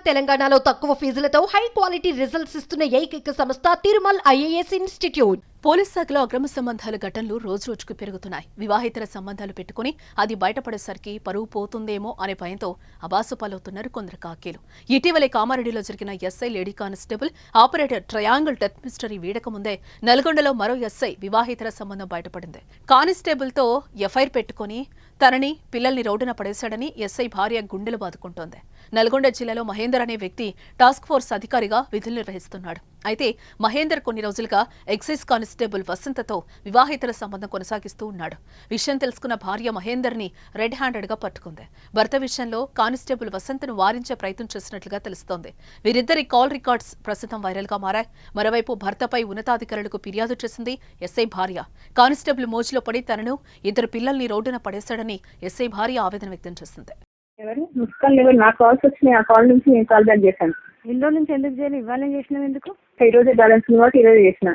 తెలంగాణలో తక్కువ ఫీజులతో high quality results ఇస్తున్న ఏకైక సంస్థ తిరుమల్ ఐఏఎస్ ఇన్స్టిట్యూట్. పోలీస్ శాఖలో అక్రమ సంబంధాల ఘటనలు రోజురోజుకు పెరుగుతున్నాయి. వివాహితర సంబంధాలు పెట్టుకుని అది బయటపడేసరికి పరువు పోతుందేమో అనే భయంతో అబాసుపాలవుతున్నారు కొందరు కాకీలు. ఇటీవలే కామారెడ్డిలో జరిగిన SI lady constable operator triangle death mystery వీడక ముందే నల్గొండలో మరో ఎస్ఐ వివాహితర సంబంధం బయటపడింది. కానిస్టేబుల్తో ఎఫ్ఐఆర్ పెట్టుకుని తనని పిల్లల్ని రోడ్డున పడేశాడని ఎస్ఐ భార్య గుండెలు బాదుకుంటోంది. నల్గొండ జిల్లాలో మహేందర్ అనే వ్యక్తి టాస్క్ ఫోర్స్ అధికారిగా విధులు నిర్వహిస్తున్నాడు. అయితే మహేందర్ కొన్ని రోజులుగా ఎక్సైజ్ కానిస్టేబుల్ వసంతతో వివాహితర సంబంధం కొనసాగిస్తూ ఉన్నాడు. విషయం తెలుసుకున్న భార్య మహేందర్ని రెడ్ హ్యాండెడ్ గా పట్టుకుంది. భర్త విషయంలో కానిస్టేబుల్ వసంతను వారించే ప్రయత్నం చేసినట్లుగా తెలుస్తోంది. వీరిద్దరి కాల్ రికార్డ్స్ ప్రస్తుతం వైరల్ గా మారాయి. మరోవైపు భర్తపై ఉన్నతాధికారులకు ఫిర్యాదు చేసింది ఎస్ఐ భార్య. కానిస్టేబుల్ మోజులో పడి తనను ఇద్దరు పిల్లల్ని రోడ్డున పడేశాడని ఎస్ఐ భార్య ఆవేదన వ్యక్తం చేసింది. నా కాల్స్ వచ్చినాయి. ఆ కాల్ నుంచి నేను కాల్ బ్యాక్ చేశాను. ఇంట్లో నుంచి ఎందుకు చేయాలి? ఇవాళ చేసినావు ఎందుకు? ఈ రోజు బ్యాలెన్స్ కాబట్టి ఈ రోజు చేసిన.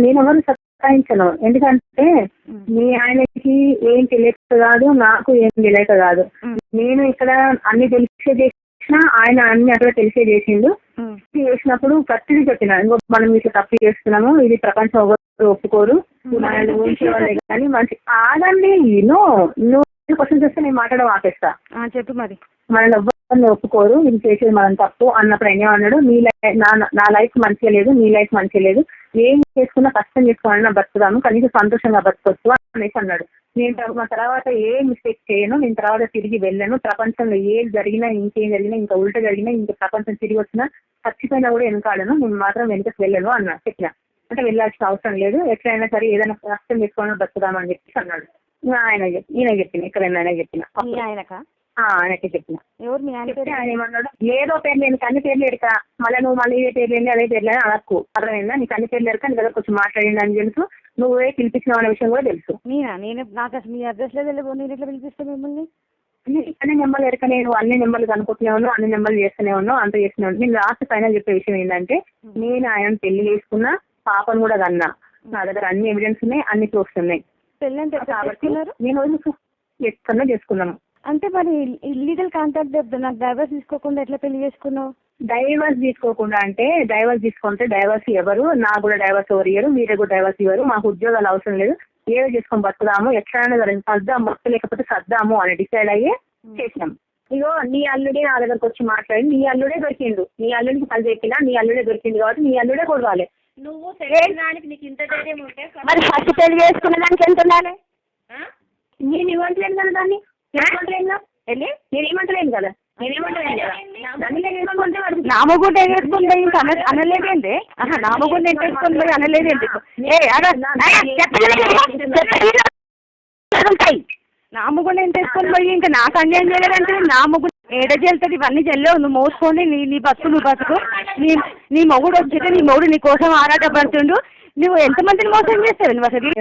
నేను ఎవరు సత్తాయించను. ఎందుకంటే మీ ఆయనకి ఏం తెలియక కాదు, నాకు ఏం తెలియక కాదు. నేను ఇక్కడ అన్ని తెలిసే చేసిన, ఆయన అన్ని అక్కడ తెలిసే చేసిండు. చేసినప్పుడు ప్రతిదీ చెప్పిన, ఇంకో మనం ఇట్లా తప్పు చేస్తున్నాము, ఇది ప్రపంచం ఎవరు ఒప్పుకోరు, మనల్ని ఊహించేవాళ్ళే కానీ మంచి ఆగండి. నువ్వు క్వశ్చన్ చేస్తే నేను మాట్లాడడం ఆపేస్తా. చెప్పు మరి. మనల్ని ఎవ్వరిని ఒప్పుకోరు, ఇది చేసేది మనం తప్పు అన్నప్పుడు ఆయన అన్నాడు, నా లైఫ్ మంచిగా లేదు, నీ లైఫ్ మంచిగా లేదు, ఏం చేసుకున్నా కష్టం చేసుకోవాలన్నా బతుకుదాము, కనీసం సంతోషంగా బతకొచ్చు అనేసి అన్నాడు. నేను తర్వాత ఏ మిస్టేక్ చేయను, నేను తర్వాత తిరిగి వెళ్ళను, ప్రపంచంలో ఏది జరిగినా, ఇంకేం జరిగినా, ఇంకా ఉల్టా జరిగినా, ఇంకా ప్రపంచం తిరిగి వచ్చినా, చచ్చిపోయినా కూడా వెనకాడను, నేను మాత్రం వెనుకకు వెళ్ళను అన్నా చెప్పిన. అంటే వెళ్ళాల్సిన అవసరం లేదు, ఎట్లయినా సరే ఏదైనా కష్టం చేసుకోవాలని బతుకుదామని చెప్పేసి అన్నాడు. ఈయన చెప్పిన, ఇక్కడ ఆయన చెప్పిన, ఆయనకి చెప్పిన. ఆయన ఏమన్నాడు, ఏదో పేర్లు నేను అన్ని పేర్లు ఎడక, మళ్ళీ ఇదే పేర్లు ఏంటి అదే పేర్లు అని అనకు, అర్థమైందా? నీకు అన్ని పేర్లు ఎడక, నీ దగ్గర కొంచెం మాట్లాడింది అని తెలుసు, నువ్వే పిలిపించినావు అనే విషయం కూడా తెలుసు. నేను నాకు అసలు మీ అడ్రస్ లేదు, నేను ఎట్లా పిలిపిస్తాను మిమ్మల్ని? అన్ని నెంబర్లు ఎడక, నేను అన్ని నెంబర్లు కనుక్కుంటూనే ఉన్నాను, అన్ని నెంబర్లు చేస్తూనే ఉన్నాను, అంత చేస్తూనే ఉన్నాను. నేను లాస్ట్ ఫైనల్ చెప్పే విషయం ఏంటంటే, నేను ఆయన పెళ్లి చేసుకున్నా, పాపను కూడా కన్నా, నా దగ్గర అన్ని ఎవిడెన్స్ ఉన్నాయి, అన్ని ప్రూఫ్స్ ఉన్నాయి. కాబట్టి నేను ఎక్కడో చేసుకున్నాను. అంటే మరి ఇల్లీగల్ కాంటాక్ట్ నాకు డైవర్స్ తీసుకోకుండా ఎట్లా పెళ్లి చేసుకున్నావు? డైవర్స్ తీసుకోకుండా అంటే, డైవర్స్ తీసుకుంటే డైవర్స్ ఎవరు, నాకు కూడా డైవర్స్ ఎవరు ఇయ్యరు, మీరే కూడా డైవర్స్ ఇవ్వరు, మాకు ఉద్యోగాలు అవసరం లేదు, ఏదో చేసుకొని బతుకుదాము, ఎట్లయినా సరే సర్దాము, బతుకు లేకపోతే సర్దాము అని డిసైడ్ అయ్యి చేసినాం. ఇగో నీ అల్లుడే నా దగ్గరకు వచ్చి మాట్లాడి, నీ అల్లుడే దొరికిండు, నీ అల్లుడికి పని చెప్పినా, నీ అల్లుడే దొరికింది కాబట్టి నీ అల్లుడే కొడవాలి. నువ్వు తెలియడానికి నీకు ఇంత ధైర్యం ఉంటే మరి ఫస్ట్ పెళ్లి చేసుకునే దానికి ఎంత ఉండాలి? నేను ఇవ్వట్లేదు కదా దాన్ని, నేను ఏమంటలేను కదా, నామగుండ ఎగేసుకుని పోయి ఇంకా అనలేదేంటి? నామగుండ ఎగేసుకుని పోయి అనలేదేంటి? నామగుండ ఎంత వేసుకొని పోయి ఇంకా నాకు అన్యాయం చేయలేదంటే నామగుండ ఏడ చెల్తుంది? ఇవన్నీ చెల్లవు, నువ్వు మోసుకోండి, నీ బతుకు నువ్వు బతుకు. నీ మొగుడు వచ్చితే నీ మొగుడు నీ కోసం ఆరాటపడుతుండు, నువ్వు ఎంతమందిని మోసం చేస్తావు నువ్వు అసలు?